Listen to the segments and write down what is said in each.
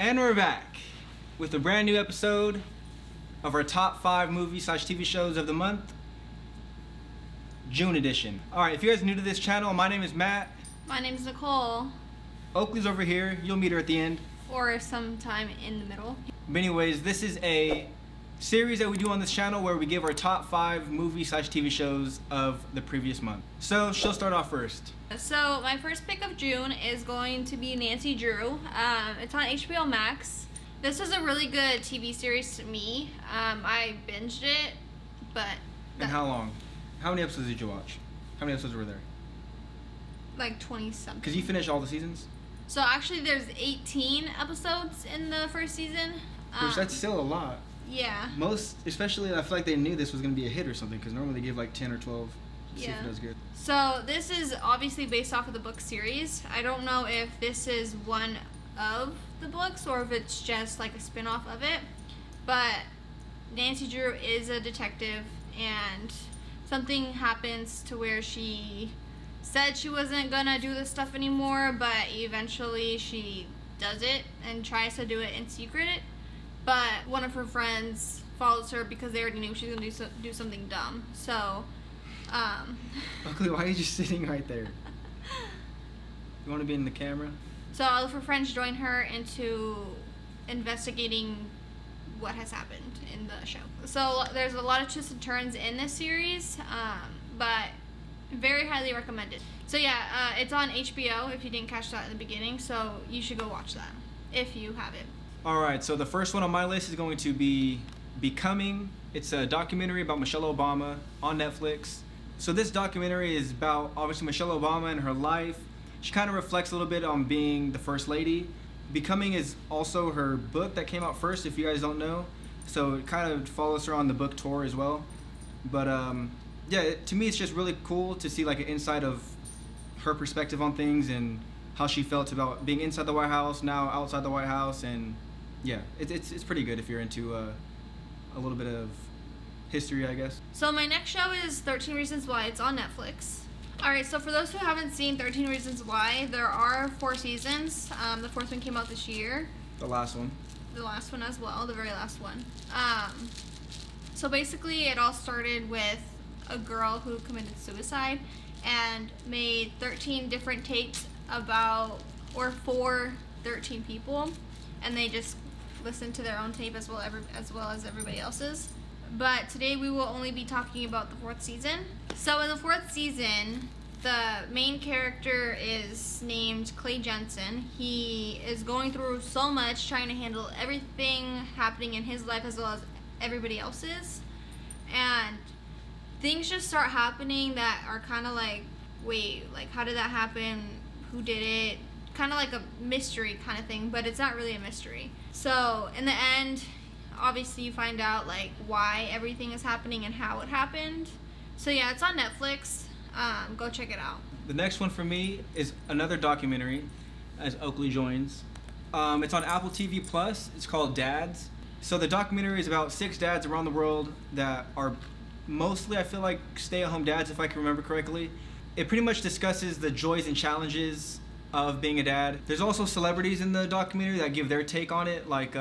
And we're back with a brand new episode of our top 5 movie/TV shows of the month, June edition. Alright, if you guys are new to this channel, my name is Matt. My name is Nicole. Oakley's over here. You'll meet her at the end. Or sometime in the middle. But anyways, this is a series that we do on this channel where we give our top 5 movie/TV shows of the previous month. So she'll start off first. So my first pick of June is going to be Nancy Drew. It's on HBO Max. This was a really good TV series to me. I binged it, but... And how long? How many episodes did you watch? How many episodes were there? Like 20-something. Because you finished all the seasons? So actually there's 18 episodes in the first season. Which that's still a lot. Yeah. Most, especially, I feel like they knew this was going to be a hit or something, because normally they give like 10 or 12 to see if it does good. So this is obviously based off of the book series. I don't know if this is one of the books or if it's just like a spin-off of it. But Nancy Drew is a detective, and something happens to where she said she wasn't gonna do this stuff anymore, but eventually she does it and tries to do it in secret. But one of her friends follows her because they already knew she was gonna do something dumb. So, Oakley, why are you just sitting right there? You want to be in the camera? So all of her friends join her into investigating what has happened in the show. So there's a lot of twists and turns in this series, but very highly recommended. So yeah, it's on HBO if you didn't catch that in the beginning, so you should go watch that if you have it. Alright, so the first one on my list is going to be Becoming. It's a documentary about Michelle Obama on Netflix. So this documentary is about, obviously, Michelle Obama and her life. She kind of reflects a little bit on being the First Lady. Becoming is also her book that came out first, if you guys don't know. So it kind of follows her on the book tour as well. But yeah, to me it's just really cool to see like an insight of her perspective on things and how she felt about being inside the White House, now outside the White House, and yeah, it's pretty good if you're into a little bit of history, I guess. So my next show is 13 Reasons Why. It's on Netflix. Alright, so for those who haven't seen 13 Reasons Why, there are 4 seasons. The 4th one came out this year. The last one. The last one as well, the very last one. So basically it all started with a girl who committed suicide and made 13 different tapes about, or for 13 people, and they just listened to their own tape as well as everybody else's. But today we will only be talking about the 4th season. So in the 4th season, the main character is named Clay Jensen. He is going through so much trying to handle everything happening in his life as well as everybody else's. And things just start happening that are kind of like, wait, like how did that happen? Who did it? Kind of like a mystery kind of thing, but it's not really a mystery. So in the end, obviously you find out like why everything is happening and how it happened. So yeah, it's on Netflix. Go check it out. The next one for me is another documentary, as Oakley joins. It's on Apple TV Plus. It's called Dads. So the documentary is about 6 dads around the world that are mostly, I feel like, stay-at-home dads, if I can remember correctly. It pretty much discusses the joys and challenges of being a dad. There's also celebrities in the documentary that give their take on it, like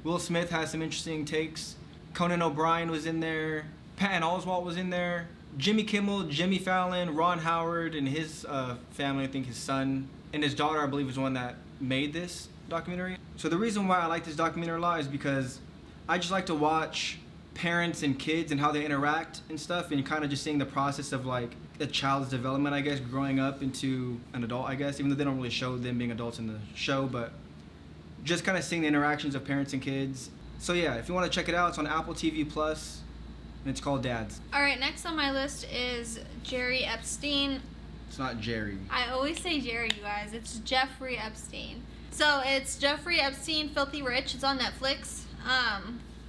Will Smith has some interesting takes. Conan O'Brien was in there. Patton Oswalt was in there. Jimmy Kimmel, Jimmy Fallon, Ron Howard, and his family, I think his son and his daughter, I believe, is one that made this documentary. So the reason why I like this documentary a lot is because I just like to watch parents and kids and how they interact and stuff, and kind of just seeing the process of like a child's development, I guess, growing up into an adult, I guess, even though they don't really show them being adults in the show, but just kind of seeing the interactions of parents and kids. So yeah, if you want to check it out, it's on Apple TV Plus, and it's called Dads. Alright, next on my list is Jerry Epstein. It's not Jerry. I always say Jerry, you guys. It's Jeffrey Epstein. So it's Jeffrey Epstein, Filthy Rich. It's on Netflix.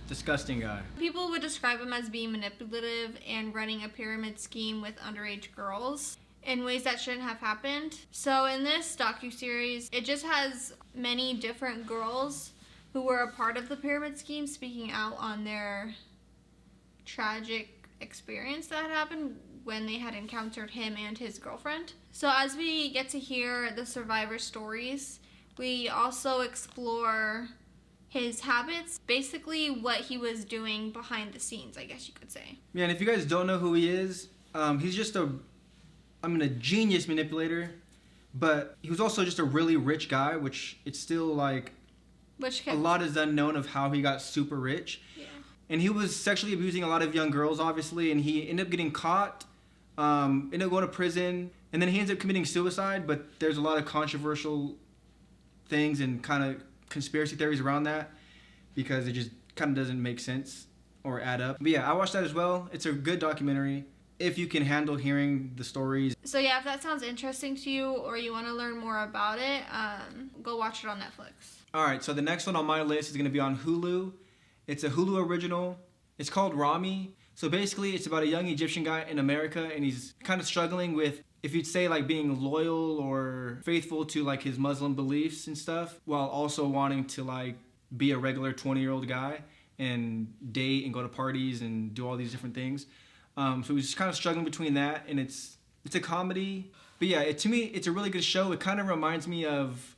Disgusting guy. People would describe him as being manipulative and running a pyramid scheme with underage girls in ways that shouldn't have happened. So in this docuseries, it just has many different girls who were a part of the pyramid scheme speaking out on their tragic experience that happened when they had encountered him and his girlfriend. So as we get to hear the survivor stories, We also explore his habits, basically what he was doing behind the scenes, I guess you could say. Yeah, and if you guys don't know who he is, he's just a genius manipulator, but he was also just a really rich guy, which it's still like a lot is unknown of how he got super rich. Yeah. And he was sexually abusing a lot of young girls, obviously, and he ended up getting caught, ended up going to prison, and then he ends up committing suicide, but there's a lot of controversial things and kind of conspiracy theories around that because it just kind of doesn't make sense or add up. But yeah, I watched that as well. It's a good documentary if you can handle hearing the stories. So yeah, if that sounds interesting to you or you want to learn more about it, go watch it on Netflix. Alright, so the next one on my list is going to be on HULU. It's a HULU original. It's called Rami. So basically, it's about a young Egyptian guy in America, and he's kind of struggling with, if you'd say, like being loyal or faithful to like his Muslim beliefs and stuff, while also wanting to like be a regular 20-year-old guy and date and go to parties and do all these different things. So he's just kind of struggling between that, and it's a comedy. But yeah, to me, it's a really good show. It kind of reminds me of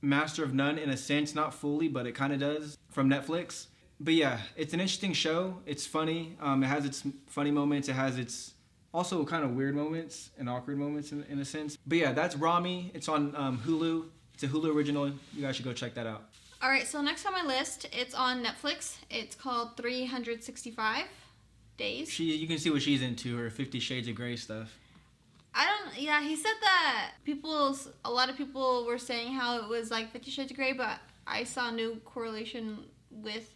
Master of None in a sense, not fully, but it kind of does, from Netflix. But yeah, it's an interesting show. It's funny. It has its funny moments. It has its also kind of weird moments and awkward moments in a sense. But yeah, that's Rami. It's on HULU. It's a HULU original. You guys should go check that out. All right, so next on my list, it's on Netflix. It's called 365 Days. You can see what she's into, her 50 Shades of Grey stuff. Yeah, he said that a lot of people were saying how it was like 50 Shades of Grey, but I saw no correlation with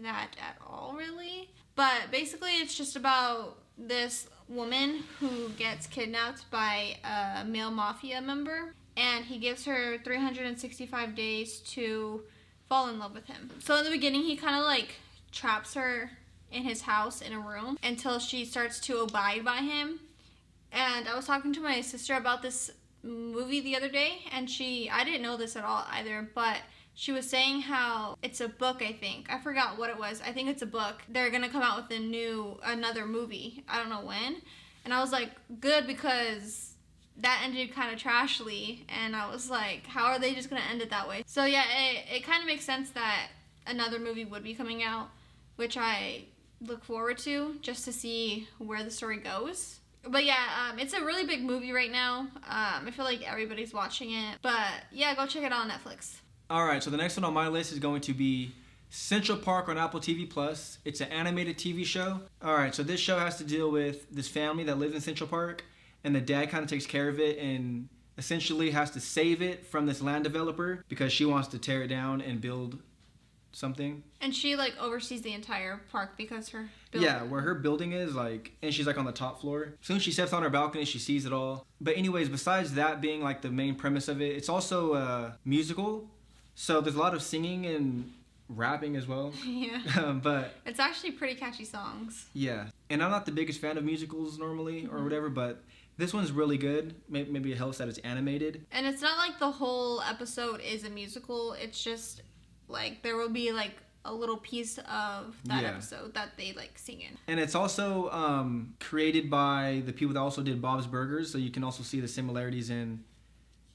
that at all, really. But basically, it's just about this woman who gets kidnapped by a male mafia member, and he gives her 365 days to fall in love with him. So in the beginning, he kind of like traps her in his house in a room until she starts to abide by him. And I was talking to my sister about this movie the other day, and I didn't know this at all either, but she was saying how it's a book, I think. I forgot what it was. I think it's a book. They're going to come out with another movie. I don't know when. And I was like, good, because that ended kind of trashly. And I was like, how are they just going to end it that way? So yeah, it kind of makes sense that another movie would be coming out, which I look forward to just to see where the story goes. But yeah, it's a really big movie right now. I feel like everybody's watching it. But yeah, go check it out on Netflix. Alright, so the next one on my list is going to be Central Park on Apple TV+. It's an animated TV show. Alright, so this show has to deal with this family that lives in Central Park, and the dad kind of takes care of it and essentially has to save it from this land developer because she wants to tear it down and build something. And she like oversees the entire park because her building. Yeah, where her building is, like, and she's like on the top floor. As soon as she steps on her balcony, she sees it all. But anyways, besides that being like the main premise of it, it's also a musical. So there's a lot of singing and rapping as well. Yeah. But it's actually pretty catchy songs. Yeah. And I'm not the biggest fan of musicals normally or whatever, but this one's really good. Maybe it helps that it's animated. And it's not like the whole episode is a musical. It's just like there will be like a little piece of that episode that they like sing in. And it's also created by the people that also did Bob's Burgers, so you can also see the similarities in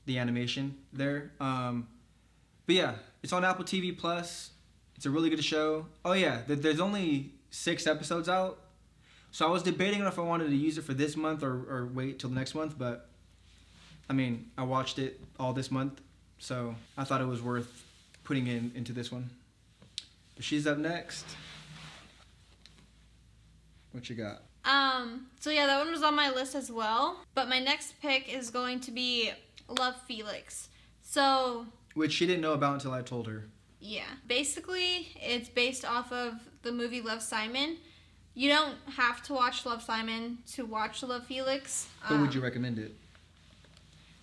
the animation there. But yeah, it's on Apple TV+. It's a really good show. Oh yeah, there's only 6 episodes out. So I was debating on if I wanted to use it for this month or wait till the next month, but I mean, I watched it all this month, so I thought it was worth putting into this one. But she's up next. What you got? So yeah, that one was on my list as well. But my next pick is going to be Love Felix. So which she didn't know about until I told her. Yeah. Basically, it's based off of the movie Love, Simon. You don't have to watch Love, Simon to watch Love, Felix. But would you recommend it?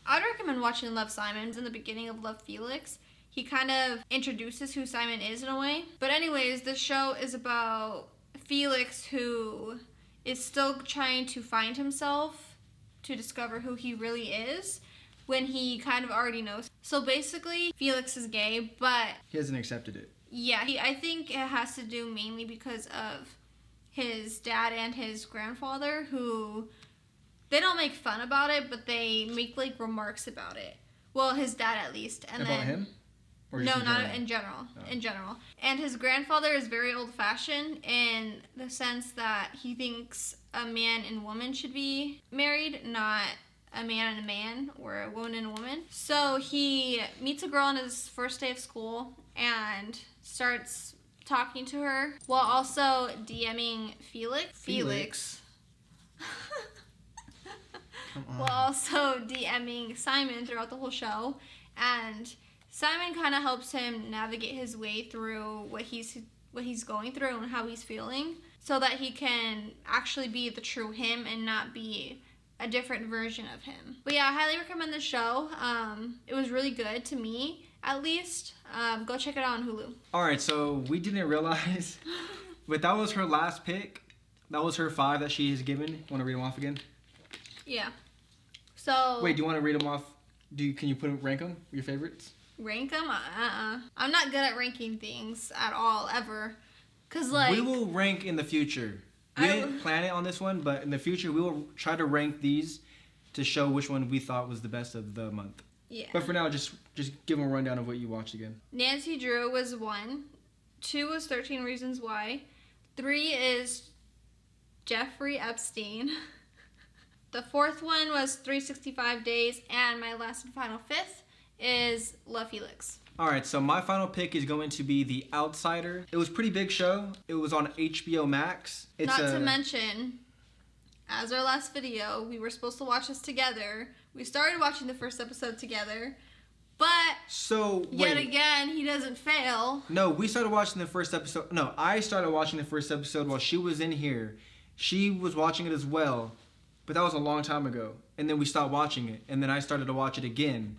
I'd recommend watching Love, Simon. In the beginning of Love, Felix, he kind of introduces who Simon is in a way. But anyways, this show is about Felix, who is still trying to find himself to discover who he really is, when he kind of already knows. So basically, Felix is gay, but he hasn't accepted it. Yeah, I think it has to do mainly because of his dad and his grandfather, who they don't make fun about it, but they make like remarks about it. Well, his dad at least. And about then him? Or no, just not in general. Oh. In general. And his grandfather is very old-fashioned in the sense that he thinks a man and woman should be married, not a man and a man or a woman and a woman. So he meets a girl on his first day of school and starts talking to her while also DMing Felix. Come on. While also DMing Simon throughout the whole show. And Simon kind of helps him navigate his way through what he's going through and how he's feeling so that he can actually be the true him and not be a different version of him. But yeah, I highly recommend the show. It was really good to me, at least. Go check it out on Hulu. Alright, so we didn't realize, but that was her last pick. That was her 5 that she has given. Want to read them off again? Yeah. So... Wait, do you want to read them off? Can you rank them, your favorites? Rank them? I'm not good at ranking things at all, ever. Cause like... We will rank in the future. We didn't plan it on this one, but in the future we will try to rank these to show which one we thought was the best of the month. Yeah. But for now, just give them a rundown of what you watched again. Nancy Drew was 1. 2 was 13 Reasons Why. 3 is Jeffrey Epstein. The 4th one was 365 Days. And my last and final 5th is Love Felix. Alright, so my final pick is going to be The Outsider. It was a pretty big show. It was on HBO Max. Not to mention, as our last video, we were supposed to watch this together. We started watching the first episode together, but yet again, he doesn't fail. No, we started watching the first episode. No, I started watching the first episode while she was in here. She was watching it as well, but that was a long time ago. And then we stopped watching it, and then I started to watch it again.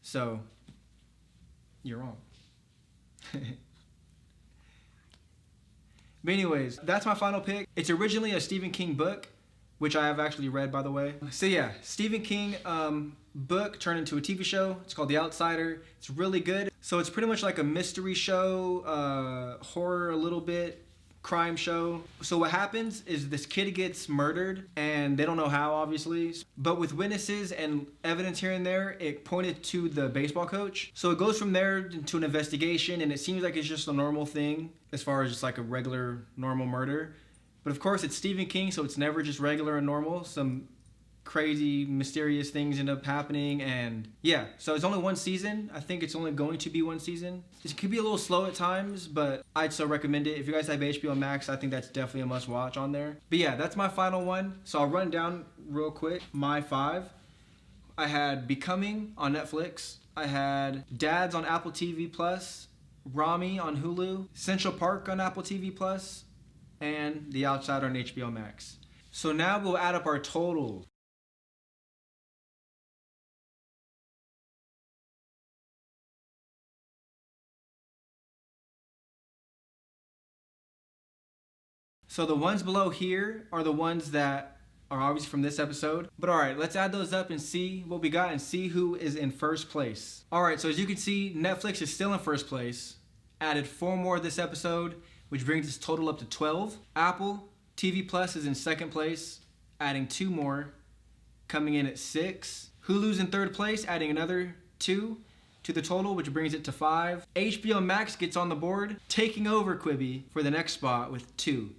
So... You're wrong. But anyways, that's my final pick. It's originally a Stephen King book, which I have actually read, by the way. So yeah, Stephen King book turned into a TV show. It's called The Outsider. It's really good. So it's pretty much like a mystery show, horror a little bit, crime show. So what happens is this kid gets murdered, and they don't know how, obviously. But with witnesses and evidence here and there, it pointed to the baseball coach. So it goes from there to an investigation, and it seems like it's just a normal thing as far as just like a regular, normal murder. But of course, it's Stephen King, so it's never just regular and normal. Some crazy, mysterious things end up happening, and yeah, so it's only 1 season. I think it's only going to be 1 season. It could be a little slow at times, but I'd still recommend it. If you guys have HBO Max, I think that's definitely a must watch on there. But yeah, that's my final one. So I'll run down real quick my 5. I had Becoming on Netflix. I had Dads on Apple TV Plus, Rami on Hulu, Central Park on Apple TV Plus, and The Outsider on HBO Max. So now we'll add up our total. So the ones below here are the ones that are obviously from this episode. But alright, let's add those up and see what we got and see who is in first place. Alright, so as you can see, Netflix is still in first place. Added 4 more this episode, which brings its total up to 12. Apple TV Plus is in second place, adding 2 more, coming in at 6. Hulu's in third place, adding another 2 to the total, which brings it to 5. HBO Max gets on the board, taking over Quibi for the next spot with 2.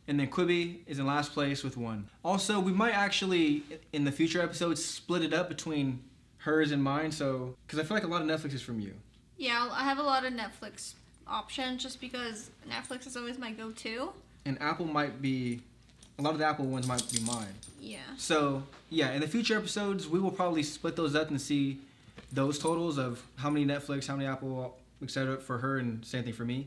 And then Quibi is in last place with 1. Also, we might actually, in the future episodes, split it up between hers and mine, so, because I feel like a lot of Netflix is from you. Yeah, I have a lot of Netflix options just because Netflix is always my go-to. And Apple might be, a lot of the Apple ones might be mine. Yeah. So, yeah, in the future episodes, we will probably split those up and see those totals of how many Netflix, how many Apple, etc. for her, and same thing for me.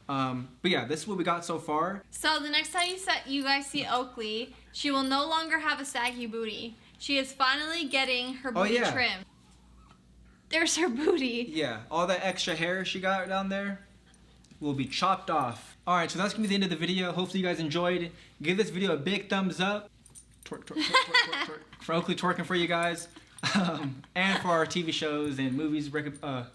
But yeah, this is what we got so far. So the next time you guys see Oakley, she will no longer have a saggy booty. She is finally getting her booty trimmed. There's her booty. Yeah, all that extra hair she got down there will be chopped off. Alright, so that's going to be the end of the video. Hopefully you guys enjoyed. Give this video a big thumbs up. Twerk, twerk, twerk, twerk, twerk, twerk. For Oakley twerking for you guys. And for our TV shows and movies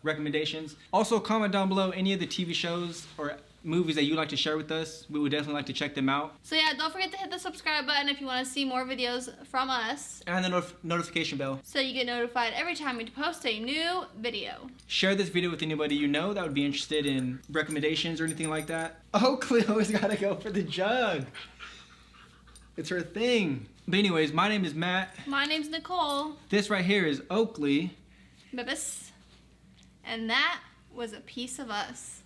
recommendations. Also, comment down below any of the TV shows or movies that you'd like to share with us, we would definitely like to check them out. So yeah, don't forget to hit the subscribe button if you want to see more videos from us. And the notification bell. So you get notified every time we post a new video. Share this video with anybody you know that would be interested in recommendations or anything like that. Oakley always gotta go for the jug. It's her thing. But anyways, my name is Matt. My name's Nicole. This right here is Oakley. Bibis. And that was a piece of us.